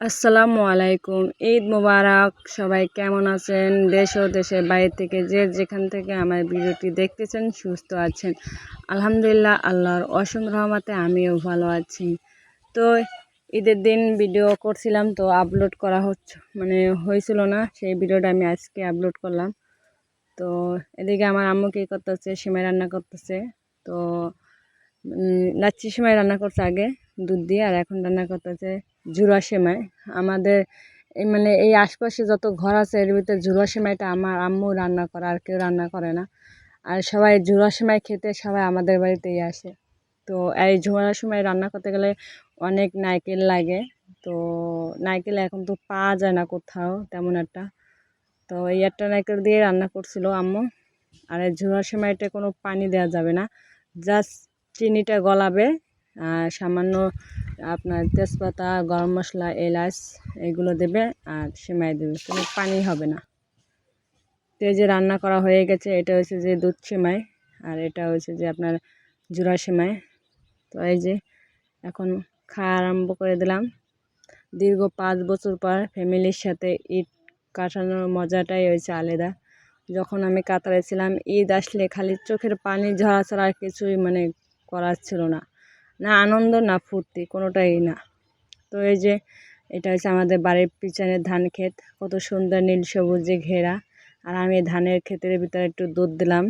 আসসালামু আলাইকুম, ঈদ মুবারক। সবাই কেমন আছেন? দেশ ও দেশের বাইরে থেকে যে যেখান থেকে আমার ভিডিওটি দেখতেছেন সুস্থ আছেন? আলহামদুলিল্লাহ, আল্লাহর অসীম রহমতে আমিও ভালো আছি। তো ঈদের দিন ভিডিও করছিলাম, তো আপলোড করা হয়েছিল না। সেই ভিডিওটা আমি আজকে আপলোড করলাম। তো এদিকে আমার আম্মু কী করতেছে, সিমাই রান্না করতেছে। তো লাচ্ছি সেমাই রান্না করছে আগে দুধ দিয়ে, আর এখন রান্না করতেছে ঝুরা সেমাই। আমাদের এই আশপাশে যত ঘর আছে এর ভিতরে ঝুরা সেমাইটা আমার আম্মু রান্না করে, আর কেউ রান্না করে না। আর সবাই ঝুরা সেমাই খেতে সবাই আমাদের বাড়িতেই আসে। তো এই ঝুরা সেমাই রান্না করতে গেলে অনেক নারকেল লাগে। তো নারকেল এখন তো পাওয়া যায় না কোথাও তেমন একটা। তো এই একটা নারকেল দিয়ে রান্না করছিল আম্মু। আর এই ঝুরা সেমাইটা কোনো পানি দেওয়া যাবে না, জাস্ট চিনিটা গলাবে, আর সামান্য আপনার তেজপাতা, গরম মশলা, এলাচ এগুলো দেবে, আর সেমাই দেবে, কোনো পানি হবে না। তো এই যে রান্না করা হয়ে গেছে, এটা হচ্ছে যে দুধ সেমাই, আর এটা হচ্ছে যে আপনার জুরা সেমাই। তো এই যে এখন খাওয়া আরম্ভ করে দিলাম। দীর্ঘ 5 বছর পর ফ্যামিলির সাথে ঈদ কাটানোর মজাটাই হয়েছে আলাদা। যখন আমি কাতারে ছিলাম, ঈদ আসলে খালি চোখের পানি ঝরা ছাড়া আর কিছুই করার ছিল না, না আনন্দ না ফুর্তি, কোনোটাই না। তো এই যে এটা হচ্ছে আমাদের বাড়ির পিছনে ধান ক্ষেত, কত সুন্দর নীল সবুজে ঘেরা। আর আমি ধানের ক্ষেতের ভিতরে একটু দুধ দিলাম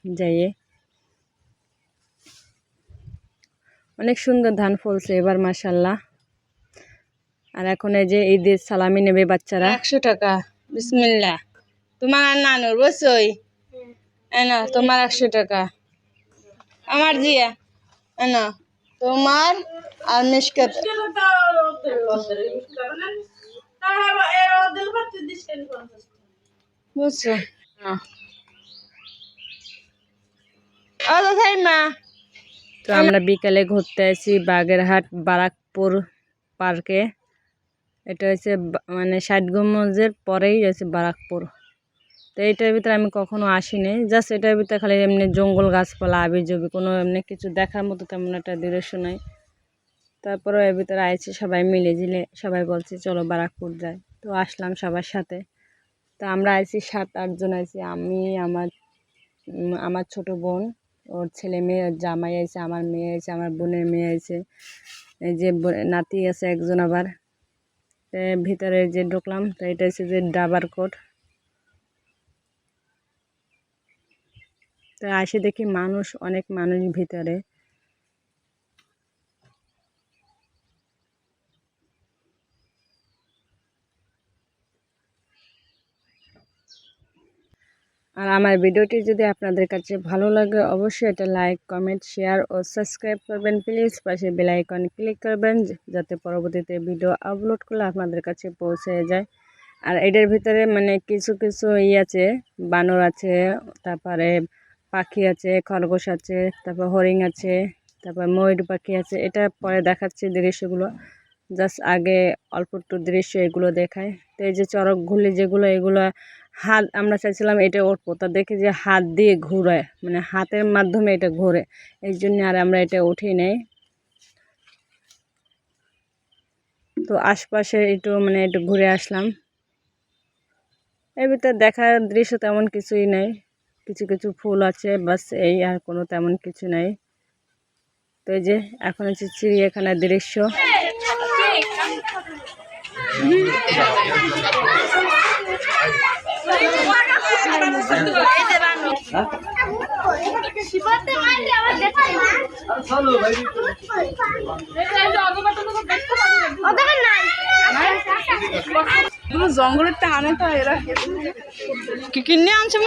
যাইয়ে। অনেক সুন্দর ধান ফলছে এবার, মাশাল্লাহ। আর এখন এই যে ঈদের সালামি নেবে বাচ্চারা। 100 টাকা, বিসমিল্লাহ। তোমার আর নানুর বসই না, তোমার 100 টাকা, আমার জিয়া না, তোমার আর মিশকাত বুঝছো। তো আমরা বিকালে ঘুরতে আসি বাগেরহাট বারাকপুর পার্কে। এটা হচ্ছে 60 গম্বুজের পরেই আছে বারাকপুর। তো এইটার ভিতরে আমি কখনো আসিনি, জাস্ট এটার ভিতরে খালি এমনি জঙ্গল, গাছপালা, আবির্জবি, কোনো এমনি কিছু দেখার মতো তেমন একটা দৃশ্য নাই। তারপরে এর ভিতরে আইছি সবাই মিলে ঝিলে, সবাই বলছে চলো বারাকপুর যাই। তো আসলাম সবার সাথে। তো আমরা আইছি 7-8 জন আইছি, আমি, আমার ছোট বোন, ওর ছেলে মেয়ে, ওর জামাই আছে, আমার মেয়ে আছে, আমার বোনের মেয়ে আছে, এই যে নাতি আছে একজন আবার। ভিতরে যে ঢুকলাম, তো এটা হচ্ছে যে ডাবার কোট। তো আসে দেখি অনেক মানুষ ভিতরে। আর আমার ভিডিওটি যদি আপনাদের কাছে ভালো লাগে, অবশ্যই এটা লাইক, কমেন্ট, শেয়ার ও সাবস্ক্রাইব করবেন প্লিজ। পাশে বেল আইকন ক্লিক করবেন যাতে পরবর্তীতে ভিডিও আপলোড করলে আপনাদের কাছে পৌঁছে যায়। আর এটার ভিতরে কিছু কিছু আছে, বানর আছে, তারপরে পাখি আছে, খরগোশ আছে, তারপর হরিণ আছে, তারপর ময়ূর পাখি আছে। এটা পরে দেখাচ্ছি দৃশ্যগুলো, জাস্ট আগে অল্প একটু দৃশ্য এগুলো দেখায়। তো এই যে চড়ক ঘুলি যেগুলো, এগুলো হাত, আমরা চাইছিলাম এটা উঠবো, তা দেখি যে হাত দিয়ে ঘুরায়, হাতের মাধ্যমে এটা ঘোরে, এই জন্য আর আমরা এটা উঠি নেই। তো আশপাশে একটু একটু ঘুরে আসলাম। এর ভিতরে দেখার দৃশ্য তেমন কিছুই নেই, কিছু কিছু ফুল আছে বাস, এই আর কোনো তেমন কিছু নাই। তো এই যে এখন হচ্ছে চিড়িয়াখানার দৃশ্য। জঙ্গলের টানে তো এরা কি কিনে আনছে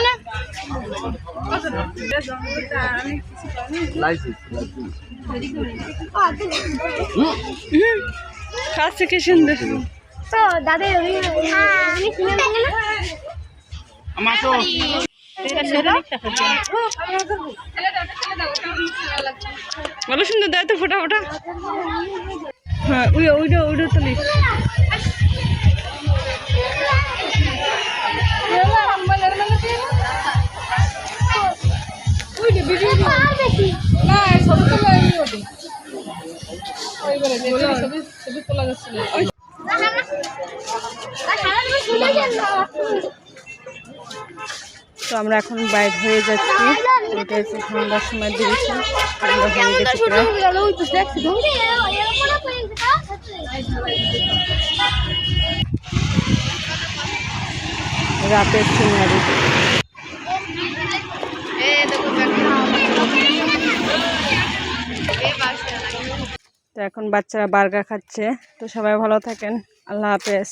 কাছে কি সুন্দর। তো দাদের ভালো সুন্দর, দেয় তো ফোটা ফোটা। হ্যাঁ ওইটা তুলি। ছবি তোলা যাচ্ছে। তো আমরা এখন বাইর হয়ে যাচ্ছি। এটা হচ্ছে সন্ধ্যার সময় দিয়েছি, সন্ধ্যা হয়ে গেছে প্রায়। রাতের সিনারি। তো এখন বাচ্চারা বার্গার খাচ্ছে। তো সবাই ভালো থাকেন, আল্লাহ হাফেজ।